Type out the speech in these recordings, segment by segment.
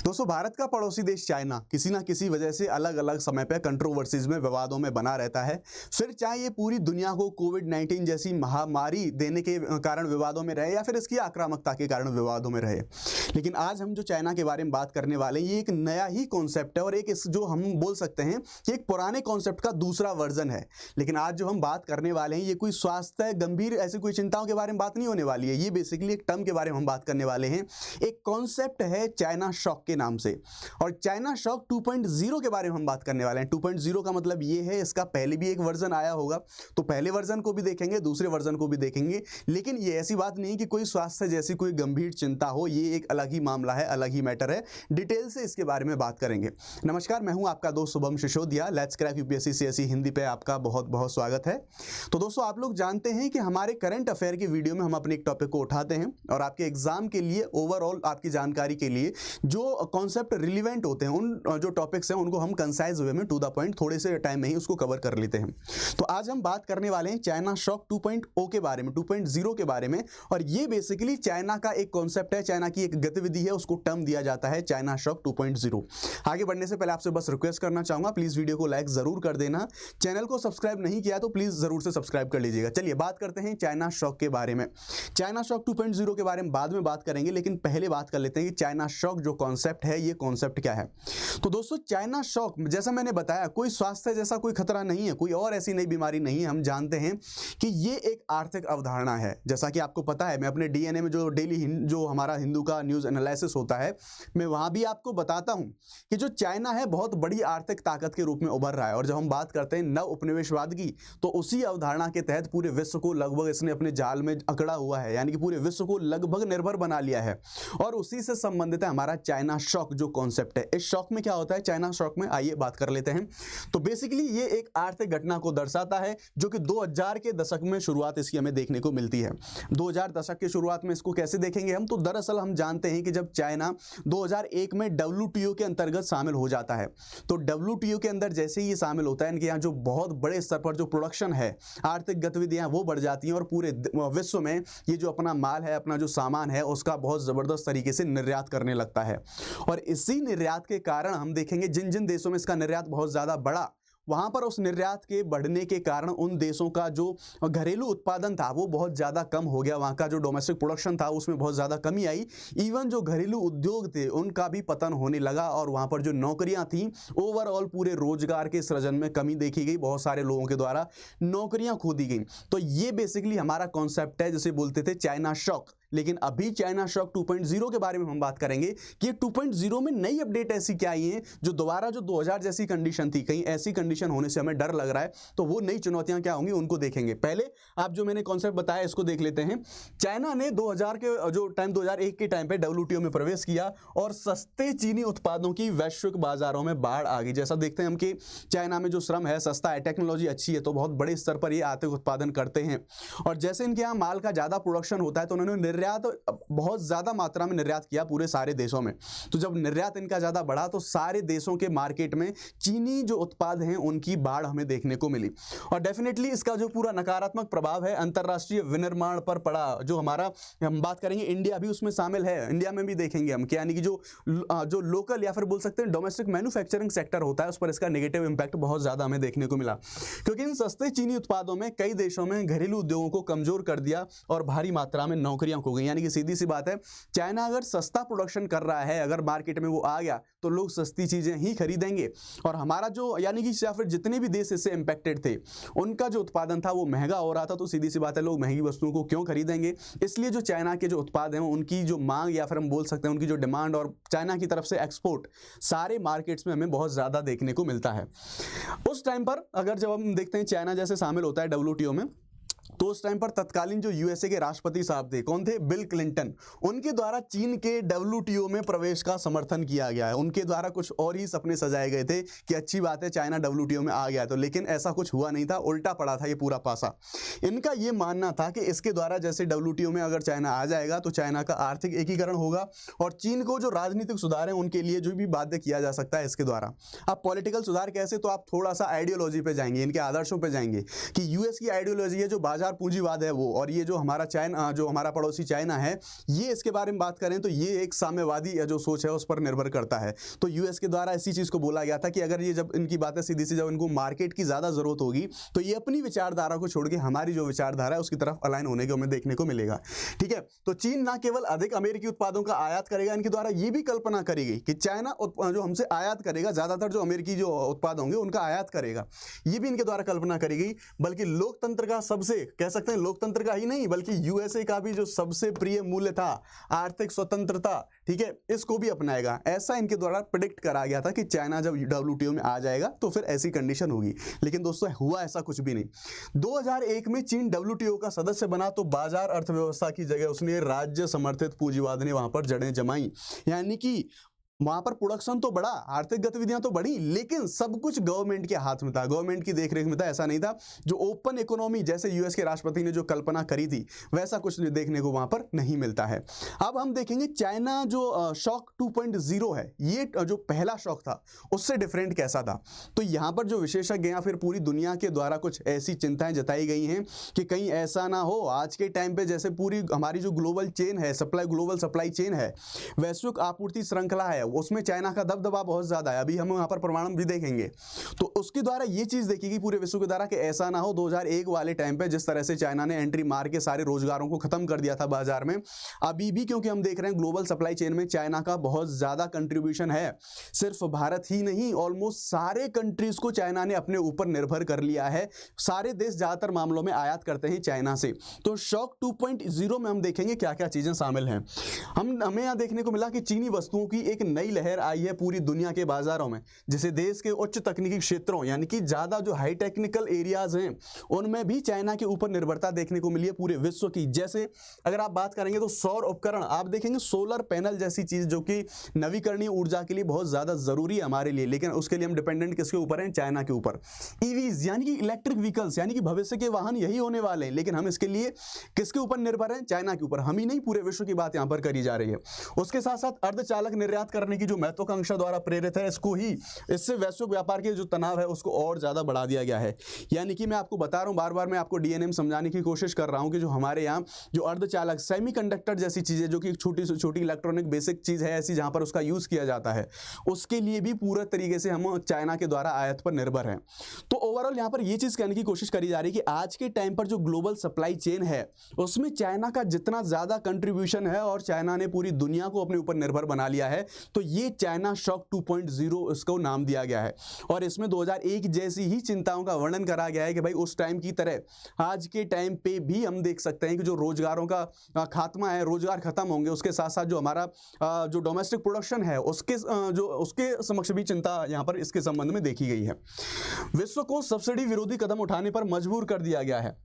दोस्तों, भारत का पड़ोसी देश चाइना किसी ना किसी वजह से अलग अलग समय पर कंट्रोवर्सीज में, विवादों में बना रहता है। फिर चाहे ये पूरी दुनिया को कोविड-19 जैसी महामारी देने के कारण विवादों में रहे या फिर इसकी आक्रामकता के कारण विवादों में रहे। लेकिन आज हम जो चाइना के बारे में बात करने वाले हैं, ये एक नया ही कॉन्सेप्ट है और एक जो हम बोल सकते हैं कि एक पुराने कॉन्सेप्ट का दूसरा वर्जन है। लेकिन आज जो हम बात करने वाले हैं, ये कोई स्वास्थ्य गंभीर ऐसी कोई चिंताओं के बारे में बात नहीं होने वाली है। ये बेसिकली एक टर्म के बारे में हम बात करने वाले हैं। एक कॉन्सेप्ट है चाइना शॉक के नाम से, और चाइना शॉक 2.0 के बारे में हम बात करने वाले हैं। 2.0 का मतलब ये है, इसका पहले भी एक वर्जन आया होगा, तो पहले वर्जन को भी देखेंगे, दूसरे वर्जन को भी देखेंगे। लेकिन ये ऐसी बात नहीं कि कोई स्वास्थ्य जैसी कोई गंभीर चिंता हो, ये एक अलग ही मामला है, अलग ही मैटर है। डिटेल से इसके बारे में बात करेंगे। नमस्कार, मैं हूं आपका दोस्त Shubham Sisodia. Let's crack UPSC CSE Hindi पे आपका बहुत बहुत स्वागत है। तो दोस्तों, आप लोग जानते हैं कि हमारे करंट अफेयर की वीडियो में हम अपने एक टॉपिक को उठाते हैं और आपके एग्जाम के लिए, ओवरऑल आपकी जानकारी के लिए जो कॉन्सेप्ट रिलीवेंट होते हैं, उन जो टॉपिक्स हैं उनको हम कंसाइज वे में टू द पॉइंट थोड़े से टाइम में ही उसको कवर कर लेते हैं। तो आज हम बात करने वाले हैं चाइना शॉक 2.0 के बारे में, 2.0 के बारे में। और ये बेसिकली चाइना का एक कॉन्सेप्ट है, चाइना की एक गतिविधि है, उसको टर्म दिया जाता है चाइना शॉक 2.0। आगे बढ़ने से पहले आपसे बस रिक्वेस्ट करना चाहूंगा, प्लीज वीडियो को लाइक जरूर कर देना। चैनल को सब्सक्राइब नहीं किया तो प्लीज जरूर से सब्सक्राइब कर लीजिएगा। चलिए बात करते हैं चाइना शॉक के बारे में। चाइना शॉक 2.0 के बारे में बाद में बात करेंगे, लेकिन पहले बात कर लेते हैं कि चाइना शॉक जो कॉन्सेप्ट है, ये कॉन्सेप्ट क्या है। तो दोस्तों, चाइना शॉक जैसा मैंने बताया, कोई स्वास्थ्य जैसा कोई खतरा नहीं है, कोई और ऐसी नई बीमारी नहीं है। हम जानते हैं कि ये एक आर्थिक अवधारणा है। जैसा कि आपको पता है, मैं अपने डीएनए में जो डेली जो हमारा हिंदू का न्यूज एनालिसिस होता है, मैं वहां भी आपको बताता हूं कि जो चाइना है बहुत बड़ी आर्थिक ताकत के रूप में उभर रहा है। और जब हम बात करते हैं नव उपनिवेशवाद की, तो उसी अवधारणा के तहत पूरे विश्व को लगभग इसने अपने जाल में अकड़ा हुआ है, यानी कि पूरे विश्व को लगभग निर्भर बना लिया है। और उसी से संबंधित है हमारा चाइना शॉक जो कॉन्सेप्ट है। इस शॉक में क्या होता है चाइना शॉक में, आइए बात कर लेते हैं। तो बेसिकली ये एक आर्थिक घटना को दर्शाता है जो कि 2000 के दशक में शुरुआत इसकी हमें देखने को मिलती है। 2000 दशक के शुरुआत में इसको कैसे देखेंगे हम, तो दरअसल हम जानते हैं कि जब चाइना 2001 में WTO के अंतर्गत शामिल हो जाता है, तो WTO के अंदर जैसे ही ये शामिल होता है, इनके यहाँ जो बहुत बड़े स्तर पर जो प्रोडक्शन है, आर्थिक गतिविधियां वो बढ़ जाती हैं और पूरे विश्व में ये जो अपना माल है, अपना जो सामान है, उसका बहुत जबरदस्त तरीके से निर्यात करने लगता है। और इसी निर्यात के कारण हम देखेंगे जिन जिन देशों में इसका निर्यात बहुत ज्यादा बढ़ा, वहां पर उस निर्यात के बढ़ने के कारण उन देशों का जो घरेलू उत्पादन था वो बहुत ज़्यादा कम हो गया। वहां का जो डोमेस्टिक प्रोडक्शन था उसमें बहुत ज़्यादा कमी आई। इवन जो घरेलू उद्योग थे उनका भी पतन होने लगा और वहां पर जो नौकरियां थीं, ओवरऑल पूरे रोजगार के सृजन में कमी देखी गई। बहुत सारे लोगों के द्वारा नौकरियां खो दी गई। तो ये बेसिकली हमारा कॉन्सेप्ट है, जिसे बोलते थे चाइना शॉक। लेकिन अभी चाइना शॉक 2.0 के बारे में हम बात करेंगे कि 2.0 में नई अपडेट ऐसी क्या आई है जो दोबारा जो 2000 जैसी कंडीशन थी, कहीं ऐसी कंडीशन होने से हमें डर लग रहा है, तो वो नई चुनौतियां क्या होंगी उनको देखेंगे। पहले आप जो मैंने कॉन्सेप्ट बताया इसको देख लेते हैं। चाइना ने 2000 के जो टाइम 2001 के टाइम पे WTO में प्रवेश किया और सस्ते चीनी उत्पादों की वैश्विक बाजारों में बाढ़ आ गई। जैसा देखते हैं हम कि चाइना में जो श्रम है सस्ता है, टेक्नोलॉजी अच्छी है, तो बहुत बड़े स्तर पर ये आर्थिक उत्पादन करते हैं। और जैसे इनके यहाँ माल का ज्यादा प्रोडक्शन होता है, तो उन्होंने निर्यात बहुत ज्यादा मात्रा में निर्यात किया पूरे सारे देशों में। तो जब निर्यात इनका ज्यादा बढ़ा तो सारे देशों के मार्केट में चीनी जो उत्पाद हैं उनकी बाढ़ हमें देखने को मिली। और डेफिनेटली इसका जो पूरा नकारात्मक प्रभाव है अंतरराष्ट्रीय विनिर्माण पर पड़ा। जो हमारा हम बात करेंगे, इंडिया भी उसमें शामिल है, इंडिया में भी देखेंगे हम कि यानी कि जो लोकल या फिर बोल सकते हैं डोमेस्टिक मैन्युफैक्चरिंग सेक्टर होता है, उस पर इसका नेगेटिव इंपैक्ट बहुत ज्यादा हमें देखने को मिला। क्योंकि इन सस्ते चीनी उत्पादों में कई देशों में घरेलू उद्योगों को कमजोर कर दिया और भारी मात्रा में नौकरियां खो गई। यानी कि सीधी सी बात है, चाइना अगर सस्ता प्रोडक्शन कर रहा है, अगर मार्केट में वो आ गया तो लोग सस्ती चीजें ही खरीदेंगे। और हमारा जो यानी कि या फिर जितने भी देश इससे इंपैक्टेड थे उनका जो उत्पादन था वो महंगा हो रहा था, तो सीधी सी बात है लोग महंगी वस्तुओं को क्यों खरीदेंगे। इसलिए जो चाइना के जो उत्पाद हैं उनकी जो मांग या फिर हम बोल सकते हैं उनकी जो डिमांड और चाइना की तरफ से एक्सपोर्ट सारे मार्केट्स में हमें बहुत ज्यादा देखने को मिलता है। उस टाइम पर अगर जब हम देखते हैं चाइना जैसे शामिल होता है WTO में, तो उस टाइम पर तत्कालीन जो यूएसए के राष्ट्रपति साहब थे, कौन थे, बिल क्लिंटन, उनके द्वारा चीन के WTO में प्रवेश का समर्थन किया गया है। उनके द्वारा कुछ और ही सपने सजाए गए थे कि अच्छी बात है चाइना WTO में आ गया है, तो लेकिन ऐसा कुछ हुआ नहीं था, उल्टा पड़ा था ये पूरा पासा। इनका ये मानना था कि इसके द्वारा जैसे WTO में अगर चाइना आ जाएगा तो चाइना का आर्थिक एकीकरण होगा और चीन को जो राजनीतिक सुधार है उनके लिए जो भी बाध्य किया जा सकता है इसके द्वारा। अब पॉलिटिकल सुधार कैसे, तो आप थोड़ा सा आइडियोलॉजी पे जाएंगे, इनके आदर्शों पे जाएंगे कि यूएस की आइडियोलॉजी है जो बाजार पूंजीवाद है वो, और ये जो हमारा चाइना, जो हमारा पड़ोसी चाइना है, ये इसके बारे में बात करें तो ये एक साम्यवादी जो सोच है उस पर निर्भर करता है। तो यूएस के द्वारा इसी चीज को बोला गया था कि अगर ये, जब इनकी बातें सीधी सी, जब इनको मार्केट की ज्यादा जरूरत होगी तो ये अपनी विचारधारा को छोड़ के हमारी जो विचारधारा है उसकी तरफ अलाइन होने को हमें देखने को मिलेगा। ठीक है, तो चीन ना केवल अधिक अमेरिकी उत्पादों का आयात करेगा, इनके द्वारा ये भी कल्पना करी गई कि चाइना जो हमसे आयात करेगा, ज्यादातर जो अमेरिकी जो उत्पाद होंगे उनका आयात करेगा, ये भी इनके द्वारा कल्पना करी गई। बल्कि लोकतंत्र का सबसे, कह सकते हैं लोकतंत्र का ही नहीं बल्कि यूएसए का भी जो सबसे प्रिय मूल्य था, आर्थिक स्वतंत्रता, ठीक है, इसको भी अपनाएगा। ऐसा इनके द्वारा प्रेडिक्ट करा गया था कि चाइना जब डब्ल्यूटीओ में आ जाएगा तो फिर ऐसी कंडीशन होगी। लेकिन दोस्तों हुआ ऐसा कुछ भी नहीं। 2001 में चीन डब्ल्यूटीओ का सदस्य बना तो बाजार अर्थव्यवस्था की जगह उसने राज्य समर्थित पूंजीवाद ने वहां पर जड़ें जमाई। यानी कि वहां पर प्रोडक्शन तो बढ़ा, आर्थिक गतिविधियां तो बढ़ी, लेकिन सब कुछ गवर्नमेंट के हाथ में था, गवर्नमेंट की देखरेख में था। ऐसा नहीं था जो ओपन इकोनॉमी जैसे यूएस के राष्ट्रपति ने जो कल्पना करी थी वैसा कुछ देखने को वहां पर नहीं मिलता है। अब हम देखेंगे चाइना जो शॉक 2.0 है, ये जो पहला शॉक था उससे डिफरेंट कैसा था। तो यहाँ पर जो विशेषज्ञ या फिर पूरी दुनिया के द्वारा कुछ ऐसी चिंताएं जताई गई हैं कि कहीं ऐसा ना हो आज के टाइम पे, जैसे पूरी हमारी जो ग्लोबल चेन है, ग्लोबल सप्लाई चेन है, वैश्विक आपूर्ति श्रृंखला है, उसमें चाइना का दबदबा बहुत ज्यादा है। अभी हम वहां पर प्रमाण भी देखेंगे तो उसके द्वारा ये चीज देखेगी पूरे विश्व के द्वारा कि ऐसा ना हो 2001 वाले टाइम पे जिस तरह से चाइना ने एंट्री मार के सारे रोजगारों को खत्म कर दिया था बाजार में। अभी भी क्योंकि हम देख रहे हैं ग्लोबल सप्लाई चेन में चाइना का बहुत ज्यादा कंट्रीब्यूशन है, सिर्फ भारत ही नहीं ऑलमोस्ट सारे कंट्रीज को चाइना ने अपने ऊपर निर्भर कर लिया है। सारे देश ज्यादातर मामलों में आयात करते हैं चाइना से। तो शॉक 2.0 में हम देखेंगे क्या क्या चीजें शामिल हैं। हमें यहां देखने को मिला कि चीनी वस्तुओं की एक नई लहर आई है पूरी दुनिया के बाजारों में, जिसे देश के उच्च तकनीकी क्षेत्रों यानी कि ज्यादा जो हाई टेक्निकल एरियाज हैं उनमें भी चाइना के ऊपर निर्भरता देखने को मिली है पूरे विश्व की। जैसे अगर आप बात करेंगे तो सौर उपकरण, आप देखेंगे सोलर पैनल जैसी चीज जो कि नवीकरणीय ऊर्जा के लिए बहुत ज्यादा जरूरी है हमारे लिए, लेकिन उसके लिए हम डिपेंडेंट किसके ऊपर हैं? चाइना के ऊपर। ईवीज यानी कि इलेक्ट्रिक व्हीकल्स, यानी कि भविष्य के वाहन यही होने वाले हैं, लेकिन हम इसके लिए किसके ऊपर निर्भर हैं? चाइना के ऊपर। हम ही नहीं, पूरे विश्व की बात यहां पर करी जा रही है। उसके साथ साथ अर्धचालक निर्यात करने की जो महत्वाकांक्षा द्वारा प्रेरित है, इसको ही, इससे वैश्विक व्यापार के जो तनाव है उसको और ज्यादा बढ़ा दिया गया है। यानी कि मैं आपको बता रहा हूं, बार बार मैं आपको डीएनए समझाने की कोशिश कर रहा हूं कि जो हमारे यहाँ जो अर्धचालक सेमीकंडक्टर जैसी चीजें, जो कि छोटी से छोटी इलेक्ट्रॉनिक बेसिक चीज है ऐसी जहां पर उसका यूज किया जाता है, उसके लिए भी पूरे तरीके से हम चाइना के द्वारा आयात पर निर्भर हैं। तो ओवरऑल यहाँ पर यह चीज कहने की कोशिश करी जा रही है कि आज के टाइम पर जो ग्लोबल सप्लाई चेन है उसमें चाइना का जितना ज्यादा कंट्रीब्यूशन है और चाइना ने पूरी दुनिया को अपने ऊपर निर्भर बना लिया है, तो ये चाइना शॉक 2.0 इसको नाम दिया गया है। और इसमें 2001 जैसी ही चिंताओं का वर्णन करा गया है कि भाई उस टाइम की तरह आज के टाइम पे भी हम देख सकते हैं कि जो रोजगारों का खात्मा है, रोजगार खत्म होंगे, उसके साथ साथ जो हमारा जो डोमेस्टिक प्रोडक्शन है उसके समक्ष भी चिंता यहाँ पर इसके संबंध में देखी गई है। विश्व को सब्सिडी विरोधी कदम उठाने पर मजबूर कर दिया गया है।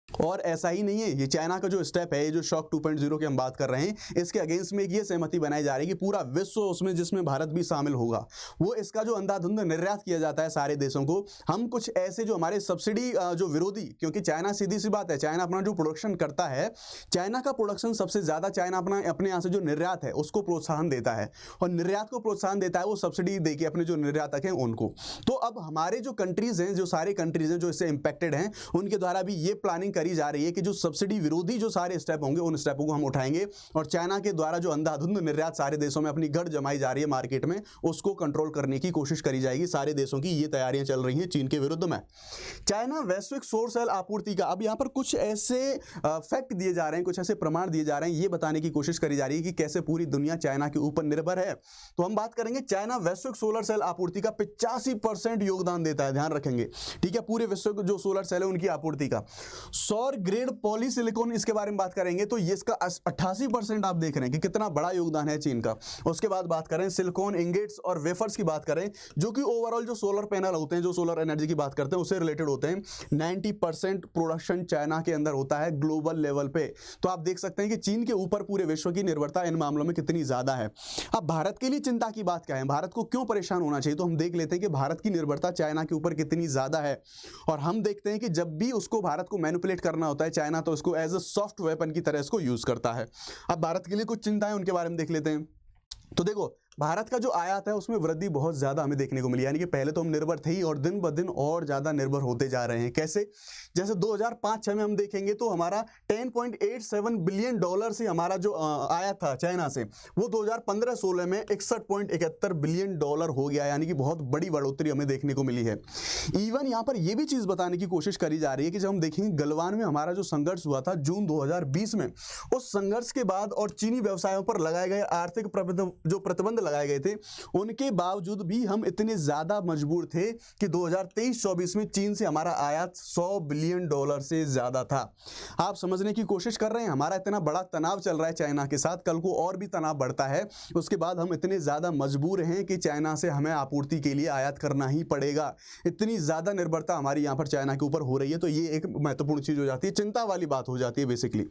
और ऐसा ही नहीं है, ये चाइना का जो स्टेप है, ये जो शॉक 2.0 की हम बात कर रहे हैं, इसके अगेंस्ट में ये सहमति बनाई जा रही है कि पूरा विश्व उसमें, जिसमें भारत भी शामिल होगा, वो इसका जो अंधाधुंध निर्यात किया जाता है सारे देशों को, हम कुछ ऐसे जो हमारे सब्सिडी जो विरोधी, क्योंकि चाइना सीधी सी बात है, चाइना अपना जो प्रोडक्शन करता है, चाइना का प्रोडक्शन सबसे ज्यादा चाइना अपने यहाँ से जो निर्यात है उसको प्रोत्साहन देता है, और निर्यात को प्रोत्साहन देता है वो सब्सिडी देके अपने जो निर्यातक हैं उनको। तो अब हमारे जो कंट्रीज हैं, जो सारे कंट्रीज हैं जो इससे इंपैक्टेड हैं, उनके द्वारा भी ये प्लानिंग करी जा रही है कि जो सब्सिडी विरोधी जो सारे स्टेप होंगे उन स्टेपों को हम उठाएंगे, और चाइना के द्वारा जो अंधाधुंध निर्यात सारे देशों में अपनी गढ़ जमाई जा रही है मार्केट में, उसको कंट्रोल करने की कोशिश करी जाएगी। सारे देशों की ये तैयारियां चल रही हैं चीन के विरुद्ध में। चाइना वैश्विक सौर सेल आपूर्ति का, अब यहां पर कुछ ऐसे फैक्ट दिए जा रहे हैं, कुछ ऐसे प्रमाण दिए जा रहे हैं, ये बताने की कोशिश करी जा रही है कि कैसे पूरी दुनिया चाइना के ऊपर निर्भर है। तो हम बात करेंगे, चाइना वैश्विक सोलर सेल आपूर्ति का 85% योगदान देता है, ध्यान रखेंगे, ठीक है, पूरे विश्व जो सोलर सेल है उनकी आपूर्ति का। सौर ग्रेड पॉलीसिलिकॉन, इसके बारे में बात करेंगे तो ये इसका 88% आप देख रहे हैं कि कितना बड़ा योगदान है चीन का। उसके बाद बात करें सिलिकॉन इंगेट्स और वेफर्स की बात करें, जो कि ओवरऑल जो सोलर पैनल होते हैं, जो सोलर एनर्जी की बात करते हैं उससे रिलेटेड होते हैं, 90% प्रोडक्शन चाइना के अंदर होता है ग्लोबल लेवल पे। तो आप देख सकते हैं कि चीन के ऊपर पूरे विश्व की निर्भरता इन मामलों में कितनी ज्यादा है। अब भारत के लिए चिंता की बात क्या है, भारत को क्यों परेशान होना चाहिए, तो हम देख लेते हैं कि भारत की निर्भरता चाइना के ऊपर कितनी ज्यादा है। और हम देखते हैं कि जब भी उसको भारत को मैनिपुलेट करना होता है चाइना, तो इसको एज अ सॉफ्ट वेपन की तरह इसको यूज करता है। अब भारत के लिए कुछ चिंताएं उनके बारे में देख लेते हैं। तो देखो, भारत का जो आयात है उसमें वृद्धि बहुत ज़्यादा हमें देखने को मिली, यानी कि पहले तो हम निर्भर थे ही और दिन ब दिन और ज़्यादा निर्भर होते जा रहे हैं। कैसे? जैसे 2005-06 में हम देखेंगे तो हमारा 10.87 बिलियन डॉलर से हमारा जो आयात था चाइना से, वो 2015-16 में 61.71 बिलियन डॉलर हो गया, यानी कि बहुत बड़ी बढ़ोतरी हमें देखने को मिली है। इवन यहाँ पर यह भी चीज़ बताने की कोशिश करी जा रही है कि जब हम देखेंगे गलवान में हमारा जो संघर्ष हुआ था जून 2020 में, उस संघर्ष के बाद और चीनी व्यवसायों पर लगाए गए आर्थिक जो प्रतिबंध लगाए गए थे, उनके बावजूद भी हम इतने ज्यादा मजबूर थे कि 2023-24 में चीन से हमारा आयात 100 बिलियन डॉलर से ज्यादा था। आप समझने की कोशिश कर रहे हैं, हमारा इतना बड़ा तनाव चल रहा है चाइना के साथ, कल को और भी तनाव बढ़ता है, उसके बाद हम इतने ज्यादा मजबूर हैं कि चाइना से हमें आपूर्ति के लिए आयात करना ही पड़ेगा। इतनी ज्यादा निर्भरता हमारी यहाँ पर चाइना के ऊपर हो रही है, तो ये एक महत्वपूर्ण चीज हो जाती है, चिंता वाली बात हो जाती है बेसिकली।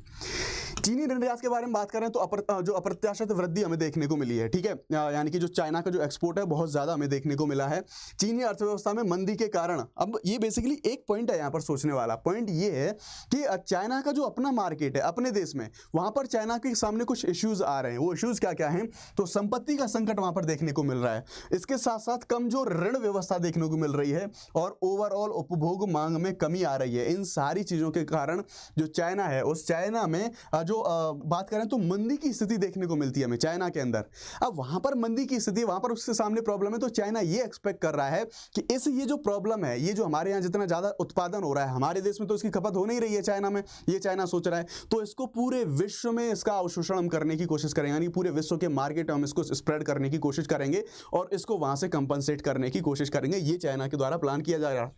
चीनी निर्यात के बारे में बात करें तो जो अप्रत्याशित वृद्धि हमें देखने को मिली है, ठीक है, यानी कि जो चाइना का जो एक्सपोर्ट है बहुत ज्यादा हमें देखने को मिला है चीनी अर्थव्यवस्था में मंदी के कारण। अब ये बेसिकली एक पॉइंट है यहाँ पर सोचने वाला, पॉइंट ये है कि चाइना का जो अपना मार्केट है अपने देश में, वहां पर चाइना के सामने कुछ इश्यूज आ रहे हैं। वो इश्यूज क्या क्या हैं? तो संपत्ति का संकट वहां पर देखने को मिल रहा है, इसके साथ साथ कमजोर ऋण व्यवस्था देखने को मिल रही है और ओवरऑल उपभोग मांग में कमी आ रही है। इन सारी चीजों के कारण जो चाइना है, उस चाइना में जो बात करें तो मंदी की स्थिति देखने को मिलती है हमें चाइना के अंदर। अब वहां पर मंदी की स्थिति, वहां पर उसके सामने प्रॉब्लम है, तो चाइना ये एक्सपेक्ट कर रहा है कि ये जो प्रॉब्लम है, ये जो हमारे यहाँ जितना ज्यादा उत्पादन हो रहा है हमारे देश में, तो इसकी खपत हो नहीं रही है चाइना में, ये चाइना सोच रहा है, तो इसको पूरे विश्व में इसका अवशोषण हम करने की कोशिश करेंगे, यानी पूरे विश्व के मार्केट में हम इसको स्प्रेड करने की कोशिश करेंगे और इसको वहां से कंपनसेट करने की कोशिश करेंगे। ये चाइना के द्वारा प्लान किया जाएगा।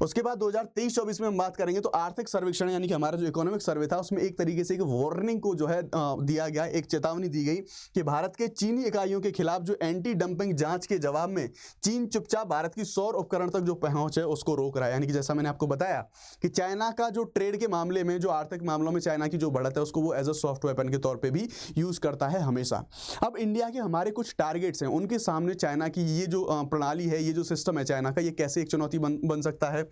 उसके बाद 2023-24 में हम बात करेंगे तो आर्थिक सर्वेक्षण यानी कि हमारा जो इकोनॉमिक सर्वे था, उसमें एक तरीके से एक वार्निंग को जो है दिया गया, एक चेतावनी दी गई कि भारत के चीनी इकाइयों के खिलाफ जो एंटी डंपिंग जांच के जवाब में चीन चुपचाप भारत की सौर उपकरण तक जो पहुंच है उसको रोक रहा है। यानी कि जैसा मैंने आपको बताया कि चाइना का जो ट्रेड के मामले में, जो आर्थिक मामलों में चाइना की जो बढ़त है, उसको वो एज अ सॉफ्ट वेपन के तौर पे भी यूज करता है हमेशा। अब इंडिया के हमारे कुछ टारगेट्स हैं, उनके सामने चाइना की ये जो प्रणाली है, ये जो सिस्टम है चाइना का, ये कैसे एक चुनौती बन सकता है?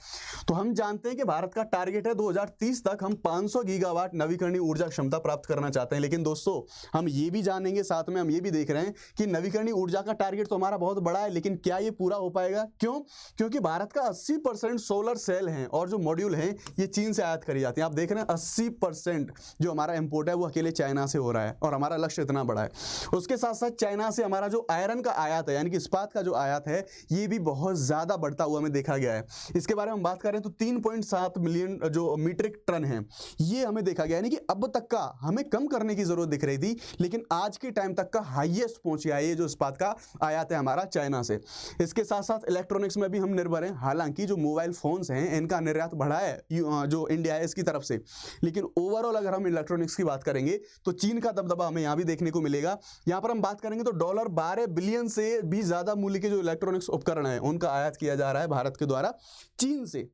तो हम जानते हैं कि भारत का टारगेट है 2030 तक हम 500 गीगावाट नवीकरणीय ऊर्जा क्षमता प्राप्त करना चाहते हैं। लेकिन दोस्तों हम ये भी जानेंगे, साथ में हम ये भी देख रहे हैं कि नवीकरणीय ऊर्जा का टारगेट तो हमारा बहुत बड़ा है, लेकिन क्या ये पूरा हो पाएगा? क्यों? क्योंकि भारत का 80% सोलर सेल हैं और जो मॉड्यूल हैं ये चीन से आयात करी जाती हैं। आप देख रहे हैं 80% जो हमारा इंपोर्ट है वो अकेले चाइना से हो रहा है और हमारा लक्ष्य इतना बड़ा है। उसके साथ साथ चाइना से हमारा जो आयरन का आयात है, यानी कि इस्पात का जो आयात है, ये भी बहुत ज्यादा बढ़ता हुआ हमें देखा गया है। इसके बारे में हम बात करें तो 3.7 मिलियन जो मीट्रिक टन है, ये हमें देखा गया, यानी कि अब तक का हमें कम करने की जरूरत दिख रही थी, लेकिन आज के टाइम तक का हाईएस्ट पहुंच गया है ये जो इस्पात का आयात है हमारा चाइना से। इसके साथ साथ इलेक्ट्रॉनिक्स में भी हम निर्भर हैं। हालांकि जो मोबाइल फोन्स हैं इनका निर्यात बढ़ा है जो इंडिया है इसकी तरफ से, लेकिन ओवरऑल अगर हम इलेक्ट्रॉनिक्स की बात करेंगे तो चीन का दबदबा हमें यहां भी देखने को मिलेगा। यहां पर हम बात करेंगे तो $12 बिलियन से भी ज्यादा मूल्य के जो इलेक्ट्रॉनिक्स उपकरण है उनका आयात किया जा रहा है भारत के द्वारा चीन से।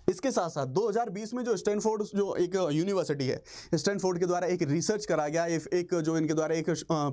इसके साथ साथ 2020 में जो स्टैनफोर्ड जो एक यूनिवर्सिटी है, स्टैनफोर्ड के द्वारा एक रिसर्च करा गया, एक जो इनके द्वारा एक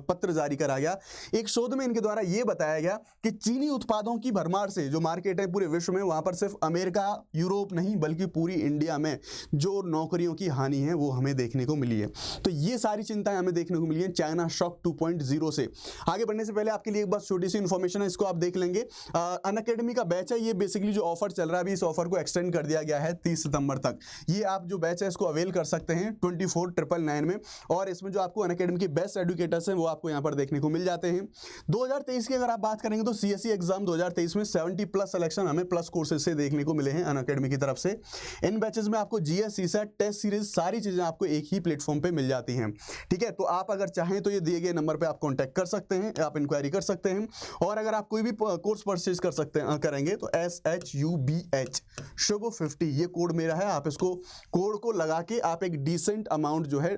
पत्र जारी करा गया, एक शोध में इनके द्वारा ये बताया गया कि चीनी उत्पादों की भरमार से जो मार्केट है पूरे विश्व में, वहां पर सिर्फ अमेरिका, यूरोप नहीं बल्कि पूरी इंडिया में जो नौकरियों की हानि है वो हमें देखने को मिली है। तो ये सारी चिंताएं हमें देखने को मिली है चाइना शॉक 2.0 से। आगे बढ़ने से पहले आपके लिए एक बस छोटी सी इन्फॉर्मेशन है, इसको आप देख लेंगे। अनअकैडमी का बैच है, ये बेसिकली जो ऑफर चल रहा है अभी, इस ऑफर को एक्सटेंड कर दिया गया है 30 सितंबर तक। ये आप जो बैच है इसको अवेल कर सकते हैं 24,999 में, और इसमें जो आपको अनअकैडमी के बेस्ट एडुकेटर्स हैं वो आपको यहां पर देखने को मिल जाते हैं। 2023 की अगर आप बात करेंगे तो सीएससी एग्जाम 2023 में 70+ सिलेक्शन हमें प्लस कोर्सेज से देखने को मिले हैं अनअकैडमी की तरफ से। इन बैचेस में आपको जीएस, सीसेट, टेस्ट सीरीज सारी चीजें आपको एक ही प्लेटफॉर्म पे मिल जाती हैं। ठीक है, तो आप अगर चाहें तो ये दिए गए नंबर पे आप कॉन्टैक्ट कर सकते हैं, आप इंक्वायरी कर सकते हैं। और अगर आप कोई भी कोर्स परचेज कर सकते हैं करेंगे तो SHUBH शुभ 50 ये कोड मेरा है, आप इसको कोड को लगा के आप एक डिसेंट अमाउंट जो है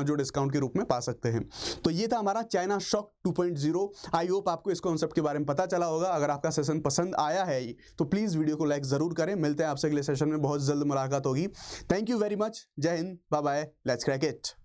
जो डिस्काउंट के रूप में पा सकते हैं। तो ये था हमारा चाइना शॉक 2.0। आई होप आपको इस कॉन्सेप्ट के बारे में पता चला होगा। अगर आपका सेशन पसंद आया है तो प्लीज वीडियो को लाइक जरूर करें। मिलते हैं आपसे अगले सेशन में, बहुत जल्द मुलाकात होगी। Thank you very much. Jai Hind, bye bye, let's crack it.